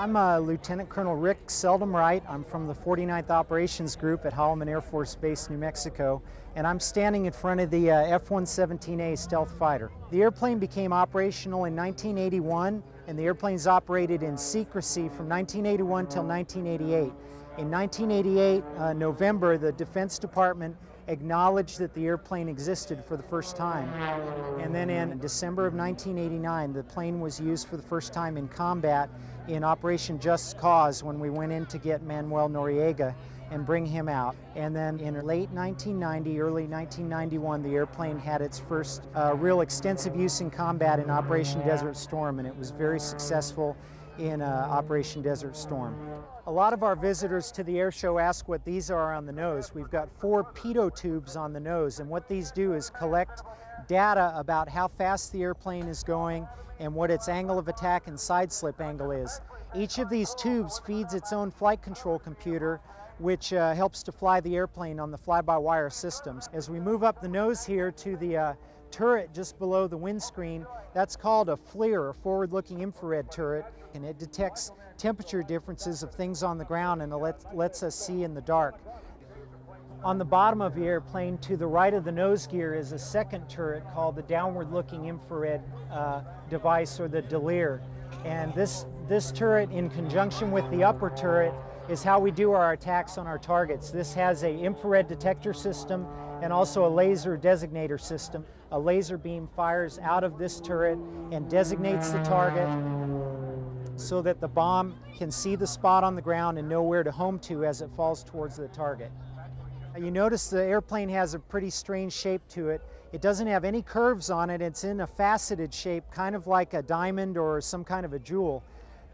I'm Lieutenant Colonel Rick Seldom Wright. I'm from the 49th Operations Group at Holloman Air Force Base, New Mexico, and I'm standing in front of the F-117A stealth fighter. The airplane became operational in 1981, and the airplane's operated in secrecy from 1981 till 1988. In 1988, November, the Defense Department acknowledged that the airplane existed for the first time. And then in December of 1989, the plane was used for the first time in combat in Operation Just Cause when we went in to get Manuel Noriega and bring him out. And then in late 1990, early 1991, the airplane had its first real extensive use in combat in Operation Desert Storm, and it was very successful in Operation Desert Storm. A lot of our visitors to the air show ask what these are on the nose. We've got 4 pitot tubes on the nose, and what these do is collect data about how fast the airplane is going and what its angle of attack and side slip angle is. Each of these tubes feeds its own flight control computer, which helps to fly the airplane on the fly-by-wire systems. As we move up the nose here to the turret just below the windscreen, that's called a FLIR, a forward-looking infrared turret, and it detects temperature differences of things on the ground and it lets us see in the dark. On the bottom of the airplane, to the right of the nose gear, is a second turret called the downward-looking infrared device, or the DeLear. And this turret, in conjunction with the upper turret, is how we do our attacks on our targets. This has an infrared detector system and also a laser designator system. A laser beam fires out of this turret and designates the target so that the bomb can see the spot on the ground and know where to home to as it falls towards the target. You notice the airplane has a pretty strange shape to it. It doesn't have any curves on it. It's in a faceted shape, kind of like a diamond or some kind of a jewel.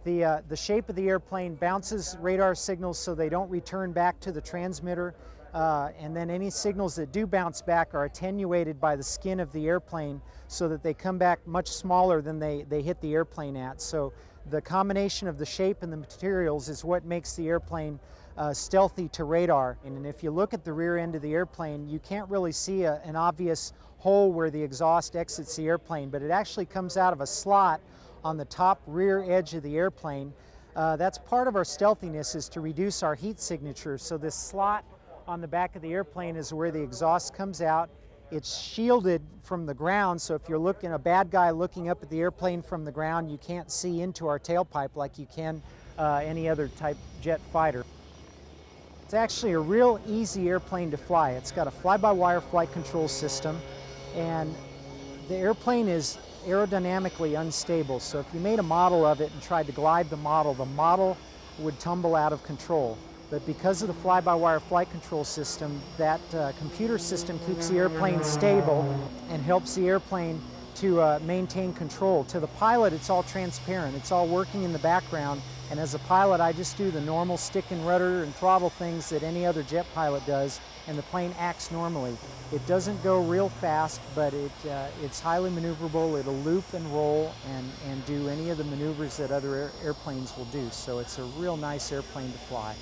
The shape of the airplane bounces radar signals so they don't return back to the transmitter, and then any signals that do bounce back are attenuated by the skin of the airplane so that they come back much smaller than they hit the airplane at. So the combination of the shape and the materials is what makes the airplane stealthy to radar. And if you look at the rear end of the airplane, you can't really see an obvious hole where the exhaust exits the airplane, but it actually comes out of a slot on the top rear edge of the airplane. That's part of our stealthiness, is to reduce our heat signature. So this slot on the back of the airplane is where the exhaust comes out. It's shielded from the ground, so if you're a bad guy looking up at the airplane from the ground, you can't see into our tailpipe like you can any other type jet fighter. It's actually a real easy airplane to fly. It's got a fly-by-wire flight control system, and the airplane is aerodynamically unstable. So if you made a model of it and tried to glide the model would tumble out of control. But because of the fly-by-wire flight control system, that computer system keeps the airplane stable and helps the airplane to maintain control. To the pilot, it's all transparent. It's all working in the background. And as a pilot, I just do the normal stick and rudder and throttle things that any other jet pilot does, and the plane acts normally. It doesn't go real fast, but it's highly maneuverable. It'll loop and roll and do any of the maneuvers that other airplanes will do. So it's a real nice airplane to fly.